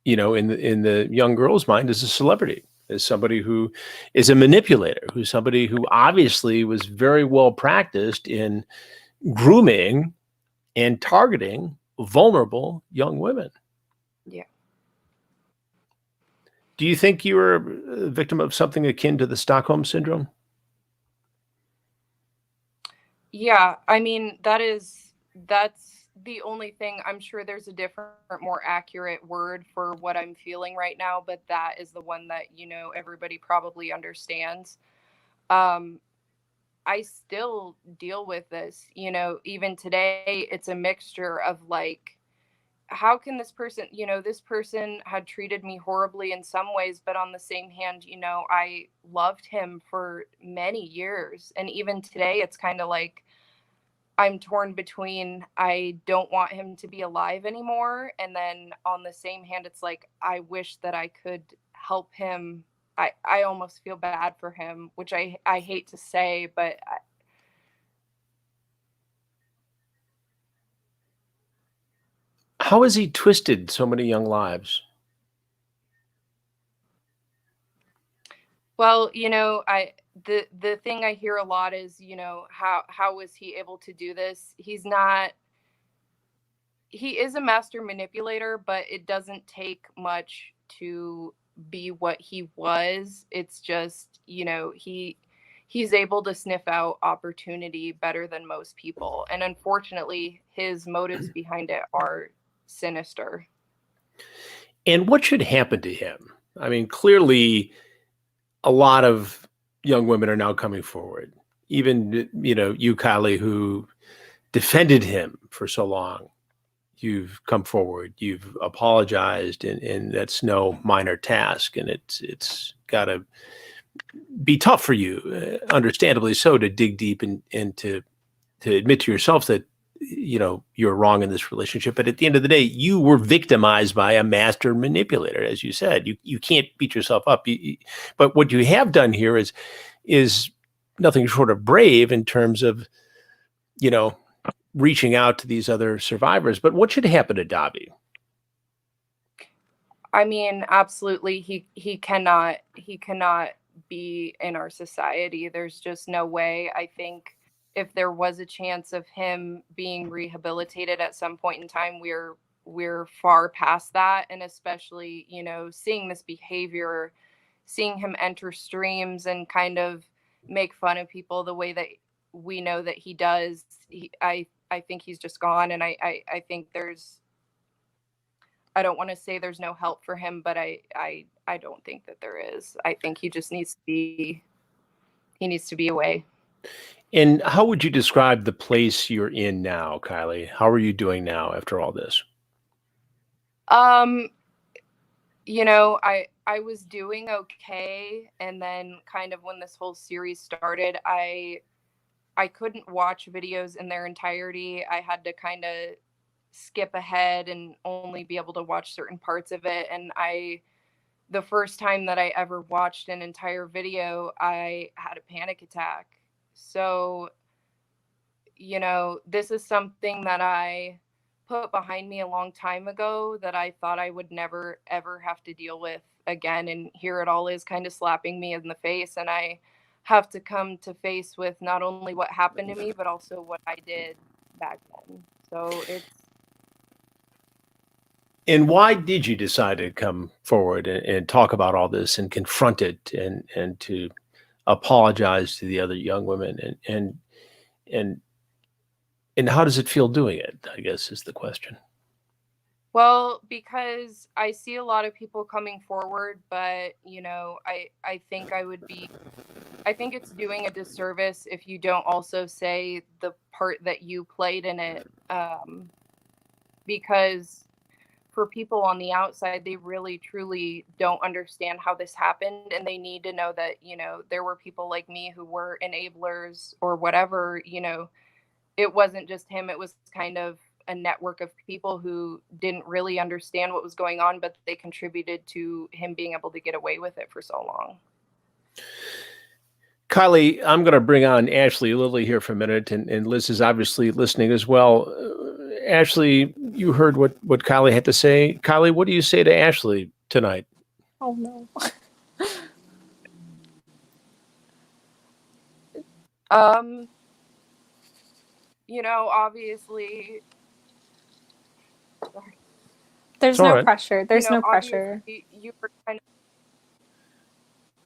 in the young girl's mind, is a celebrity, is somebody who is a manipulator, who's somebody who obviously was very well practiced in grooming and targeting vulnerable young women. Yeah. Do you think you were a victim of something akin to the Stockholm Syndrome? Yeah, I mean, that's the only thing, I'm sure there's a different, more accurate word for what I'm feeling right now, but that is the one that, you know, everybody probably understands. I still deal with this, you know, even today. It's a mixture of like, how can this person, you know, this person had treated me horribly in some ways, but on the same hand, you know, I loved him for many years. And even today, it's kind of like I'm torn between I don't want him to be alive anymore. And then on the same hand, it's like, I wish that I could help him. I almost feel bad for him, which I hate to say, but How has he twisted so many young lives? well, you know, the thing I hear a lot is, you know, how was he able to do this? He is a master manipulator, but it doesn't take much to be what he was. It's just, you know, he's able to sniff out opportunity better than most people. And unfortunately, his motives behind it are sinister. And what should happen to him? I mean, clearly a lot of young women are now coming forward. Even, you know, you, Kylie, who defended him for so long, you've come forward, you've apologized, and that's no minor task. And it's got to be tough for you, understandably so, to dig deep and to admit to yourself that, you know, you're wrong in this relationship. But at the end of the day, you were victimized by a master manipulator, as you said. You can't beat yourself up. But what you have done here is nothing short of brave in terms of, you know, reaching out to these other survivors. But what should happen to Dahvie? I mean, absolutely, he cannot be in our society. There's just no way. I think if there was a chance of him being rehabilitated at some point in time, we're far past that. And especially, you know, seeing this behavior, seeing him enter streams and kind of make fun of people the way that we know that he does, I think he's just gone. And I think I don't want to say there's no help for him, but I don't think that there is. I think he just needs to be away. And how would you describe the place you're in now, Kylie? How are you doing now after all this? You know, I was doing okay, and then kind of when this whole series started, I couldn't watch videos in their entirety. I had to kind of skip ahead and only be able to watch certain parts of it. And the first time that I ever watched an entire video, I had a panic attack. So, you know, this is something that I put behind me a long time ago that I thought I would never, ever have to deal with again. And here it all is kind of slapping me in the face. And I have to come to face with not only what happened to me, but also what I did back then. So And why did you decide to come forward and talk about all this and confront it and to apologize to the other young women and how does it feel doing it, I guess, is the question. well, because I see a lot of people coming forward, but you know, I think I think it's doing a disservice if you don't also say the part that you played in it, because for people on the outside, they really truly don't understand how this happened, and they need to know that, you know, there were people like me who were enablers or whatever. You know, it wasn't just him, it was kind of a network of people who didn't really understand what was going on, but they contributed to him being able to get away with it for so long. Kylie, I'm going to bring on Ashlee Lillie here for a minute, and Liz is obviously listening as well. Ashlee, you heard what Kylie had to say. Kylie, what do you say to Ashlee tonight? Oh no. You know, obviously, There's It's all no right. pressure. There's you know, no pressure.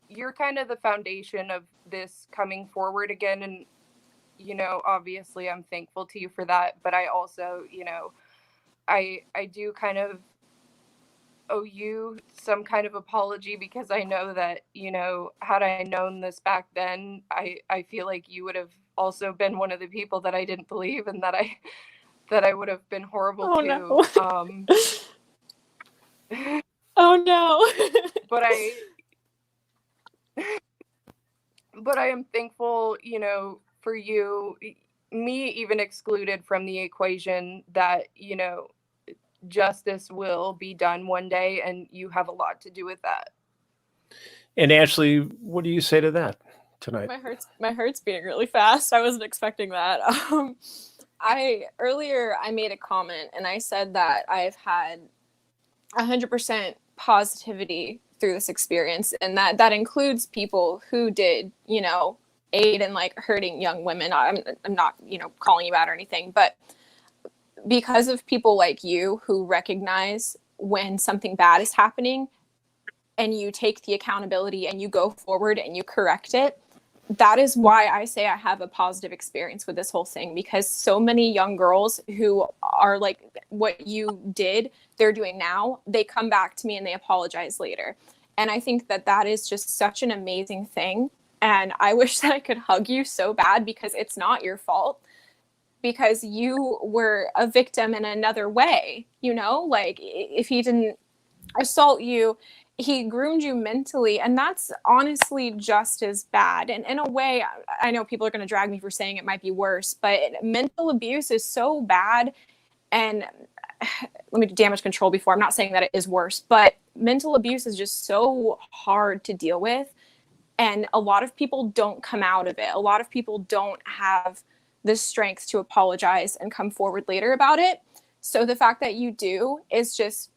you're kind of the foundation of this coming forward again. And you know, obviously I'm thankful to you for that, but I also, you know, I do kind of owe you some kind of apology, because I know that, you know, had I known this back then, I feel like you would have also been one of the people that I didn't believe, and that I would have been horrible Oh, to. no. Oh no. But I am thankful, you know, for you, me even excluded from the equation, that, you know, justice will be done one day, and you have a lot to do with that. And Ashlee, what do you say to that tonight? My heart's beating really fast. I wasn't expecting that. Earlier I made a comment and I said that I've had 100% positivity through this experience, and that includes people who did, you know, aid in like hurting young women. I'm not, you know, calling you out or anything, but because of people like you who recognize when something bad is happening and you take the accountability and you go forward and you correct it, that is why I say I have a positive experience with this whole thing, because so many young girls who are like what you did, they're doing now, they come back to me and they apologize later. And I think that that is just such an amazing thing. And I wish that I could hug you so bad, because it's not your fault, because you were a victim in another way, you know, like if he didn't assault you, he groomed you mentally, and that's honestly just as bad. And in a way, I know people are going to drag me for saying it might be worse, but mental abuse is so bad. And let me do damage control before. I'm not saying that it is worse, but mental abuse is just so hard to deal with. And a lot of people don't come out of it. A lot of people don't have the strength to apologize and come forward later about it. So the fact that you do is just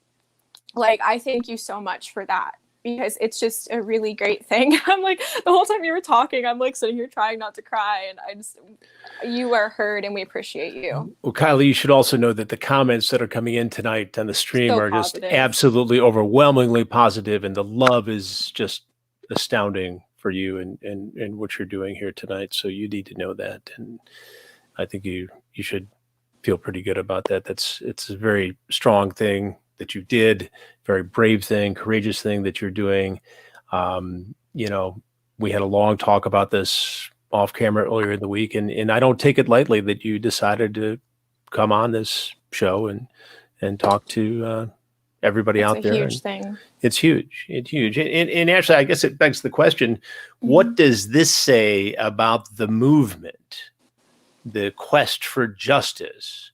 like, I thank you so much for that, because it's just a really great thing. I'm like, the whole time you were talking, I'm like sitting here trying not to cry, and you are heard and we appreciate you. Well, Kylie, you should also know that the comments that are coming in tonight on the stream So are positive. just absolutely overwhelmingly positive, and the love is just astounding for you and what you're doing here tonight. So you need to know that, and I think you should feel pretty good about that. It's a very strong thing that you did, very brave thing, courageous thing that you're doing. You know, we had a long talk about this off camera earlier in the week, and I don't take it lightly that you decided to come on this show and talk to everybody out there. It's a huge thing. It's huge. It's huge. And actually, I guess it begs the question, what does this say about the movement, the quest for justice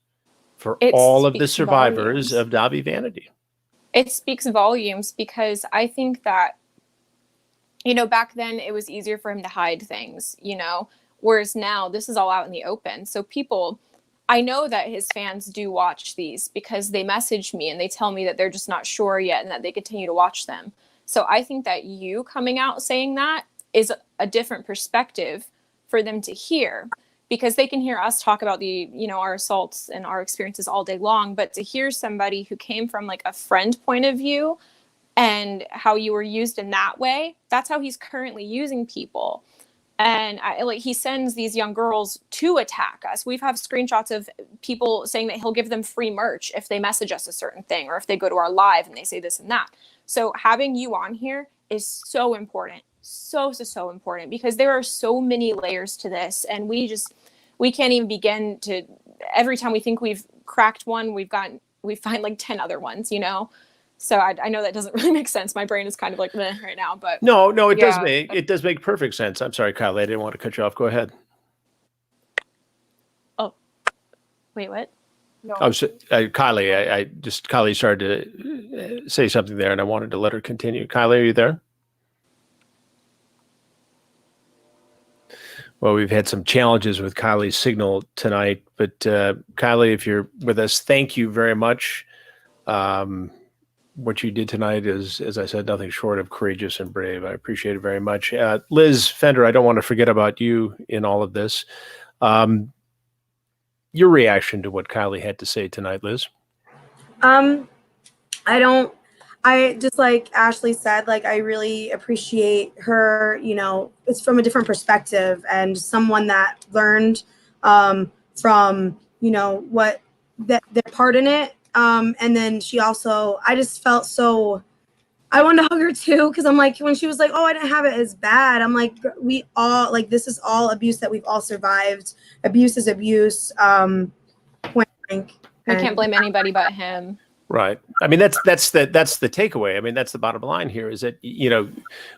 for all of the survivors of Dahvie Vanity? It speaks volumes, because I think that, you know, back then it was easier for him to hide things, you know, whereas now this is all out in the open. So people, I know that his fans do watch these, because they message me and they tell me that they're just not sure yet and that they continue to watch them. So I think that you coming out saying that is a different perspective for them to hear, because they can hear us talk about the, you know, our assaults and our experiences all day long, but to hear somebody who came from like a friend point of view and how you were used in that way, that's how he's currently using people. And he sends these young girls to attack us. We've have screenshots of people saying that he'll give them free merch if they message us a certain thing, or if they go to our live and they say this and that. So having you on here is so important. So important, because there are so many layers to this, and we can't even begin to, every time we think we've cracked one, we find like 10 other ones, you know? So I know that doesn't really make sense. My brain is kind of like meh right now, but no, it does make perfect sense. I'm sorry, Kylie, I didn't want to cut you off. Go ahead. Oh, wait, what? No. Kylie, Kylie started to say something there, and I wanted to let her continue. Kylie, are you there? Well, we've had some challenges with Kylie's signal tonight, but Kylie, if you're with us, thank you very much. What you did tonight is, as I said, nothing short of courageous and brave. I appreciate it very much. Lizz Fender, I don't want to forget about you in all of this. Your reaction to what Kylie had to say tonight, Lizz? I just, like Ashlee said, like, I really appreciate her, you know, it's from a different perspective, and someone that learned from, what their part in it. And then she also, I just felt so, I wanted to hug her too, because I'm like, when she was like, oh, I didn't have it as bad, I'm like, we all, like, this is all abuse that we've all survived. Abuse is abuse. Point blank. We can't blame anybody but him. Right. I mean, that's the takeaway. I mean, that's the bottom line here is that,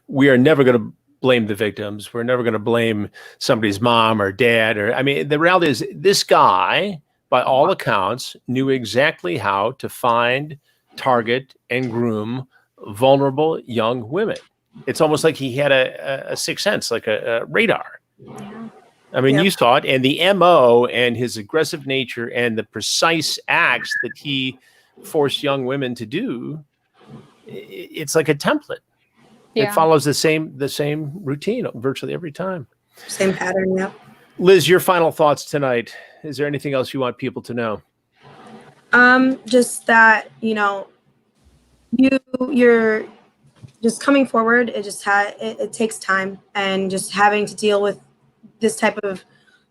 we are never going to blame the victims. We're never going to blame somebody's mom or dad. I mean, the reality is this guy, by all accounts, knew exactly how to find, target, and groom vulnerable young women. It's almost like he had a sixth sense, like a radar. Yeah. I mean, you saw it, and the MO and his aggressive nature and the precise acts that he forced young women to do, it's like a template. Yeah. It follows the same routine virtually every time. Same pattern, yeah. Liz, your final thoughts tonight. Is there anything else you want people to know? Just that, you're just coming forward. It takes time, and just having to deal with this type of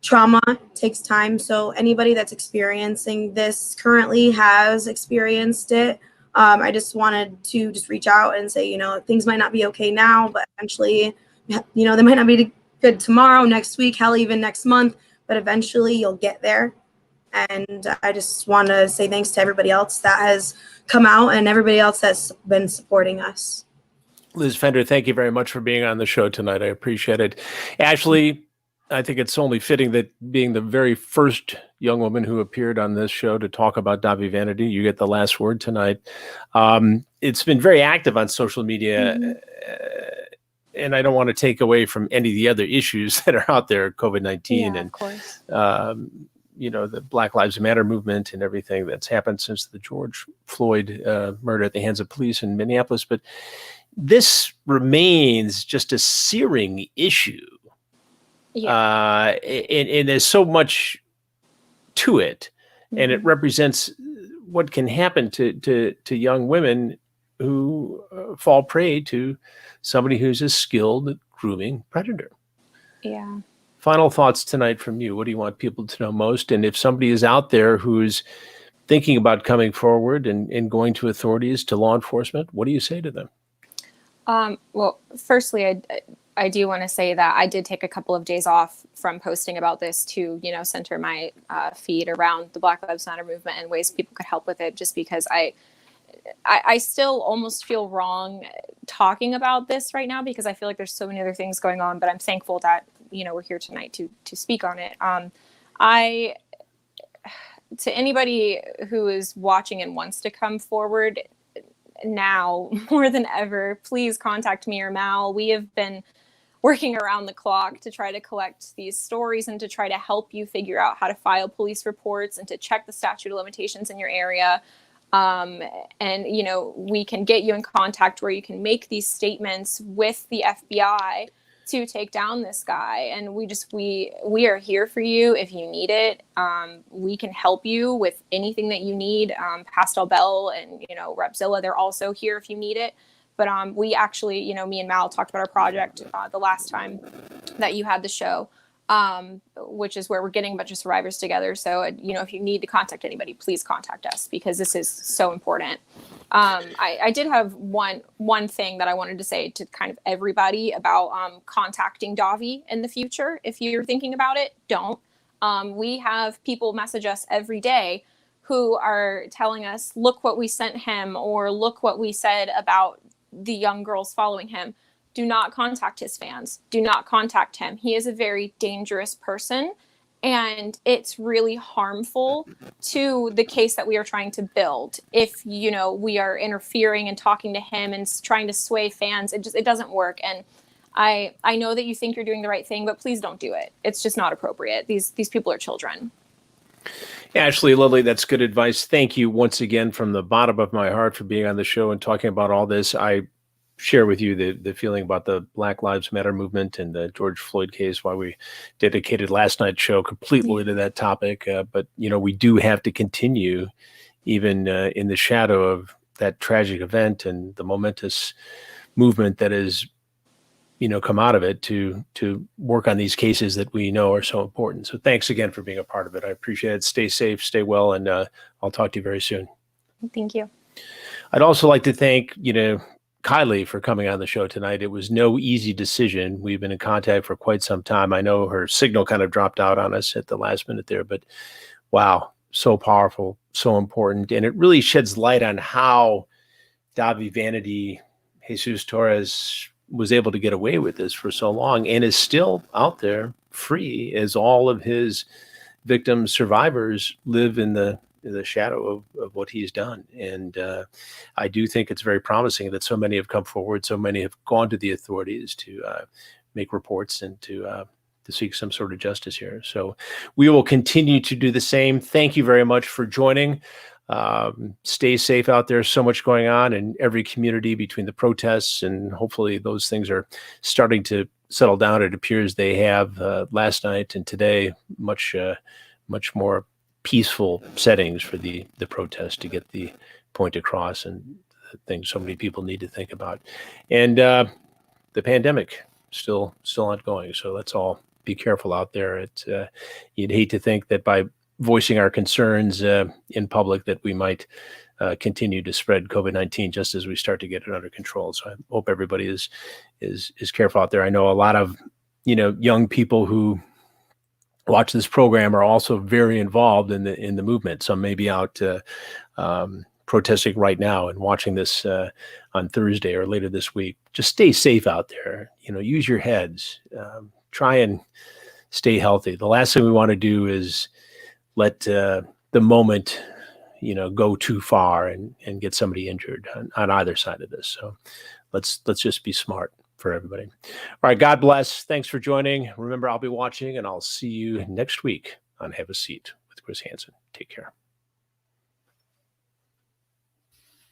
trauma takes time. So anybody that's experiencing this currently has experienced it. I just wanted to just reach out and say, things might not be okay now, but eventually, they might not be good tomorrow, next week, hell, even next month, but eventually you'll get there. And I just want to say thanks to everybody else that has come out and everybody else that's been supporting us. Lizz Fender, thank you very much for being on the show tonight. I appreciate it. Ashlee, I think it's only fitting that being the very first young woman who appeared on this show to talk about Dahvie Vanity, you get the last word tonight. It's been very active on social media, and I don't want to take away from any of the other issues that are out there, COVID-19 and, of course. The Black Lives Matter movement and everything that's happened since the George Floyd murder at the hands of police in Minneapolis. But this remains just a searing issue. Yeah. And there's so much to it, and it represents what can happen to young women who fall prey to somebody who's a skilled grooming predator. Yeah. Final thoughts tonight from you. What do you want people to know most? And if somebody is out there who's thinking about coming forward and going to authorities, to law enforcement, what do you say to them? Well, firstly, I do want to say that I did take a couple of days off from posting about this to, center my feed around the Black Lives Matter movement and ways people could help with it, just because I still almost feel wrong talking about this right now, because I feel like there's so many other things going on, but I'm thankful that, we're here tonight to speak on it. To anybody who is watching and wants to come forward now more than ever, please contact me or Mal. We have been working around the clock to try to collect these stories and to try to help you figure out how to file police reports and to check the statute of limitations in your area. And, we can get you in contact where you can make these statements with the FBI to take down this guy. And we are here for you if you need it. We can help you with anything that you need. Pastel Bell and, Repzilla, they're also here if you need it. But we actually, me and Mal talked about our project the last time that you had the show, which is where we're getting a bunch of survivors together. So, if you need to contact anybody, please contact us, because this is so important. I did have one thing that I wanted to say to kind of everybody about contacting Dahvie in the future. If you're thinking about it, don't. We have people message us every day who are telling us, look what we sent him, or look what we said about the young girls following him. Do not contact his fans. Do not contact him. He is a very dangerous person, and it's really harmful to the case that we are trying to build. If, we are interfering and talking to him and trying to sway fans, it doesn't work. And I know that you think you're doing the right thing, but please don't do it. It's just not appropriate. These people are children. Ashlee Lillie, that's good advice. Thank you once again from the bottom of my heart for being on the show and talking about all this. I share with you the feeling about the Black Lives Matter movement and the George Floyd case, why we dedicated last night's show completely to that topic. But, we do have to continue, even in the shadow of that tragic event and the momentous movement that is, come out of it to work on these cases that we know are so important. So thanks again for being a part of it. I appreciate it. Stay safe, stay well, and I'll talk to you very soon. Thank you. I'd also like to thank, Kylie for coming on the show tonight. It was no easy decision. We've been in contact for quite some time. I know her signal kind of dropped out on us at the last minute there, but wow, so powerful, so important. And it really sheds light on how Dahvie Vanity Jesus Torres was able to get away with this for so long and is still out there free, as all of his victims, survivors, live in the shadow of what he's done. And I do think it's very promising that so many have come forward, so many have gone to the authorities to make reports and to seek some sort of justice here. So we will continue to do the same. Thank you very much for joining. Stay safe out there. So much going on in every community between the protests, and hopefully those things are starting to settle down. It appears they have last night and today, much more peaceful settings for the protest to get the point across, and the things so many people need to think about. And the pandemic still ongoing. So let's all be careful out there. You'd hate to think that by voicing our concerns in public that we might continue to spread COVID-19 just as we start to get it under control. So I hope everybody is careful out there. I know a lot of young people who watch this program are also very involved in the movement. Some may be out protesting right now and watching this on Thursday or later this week. Just stay safe out there. Use your heads. Try and stay healthy. The last thing we want to do is let the moment, go too far and get somebody injured on either side of this. So let's just be smart for everybody. All right. God bless. Thanks for joining. Remember, I'll be watching, and I'll see you next week on Have a Seat with Chris Hansen. Take care.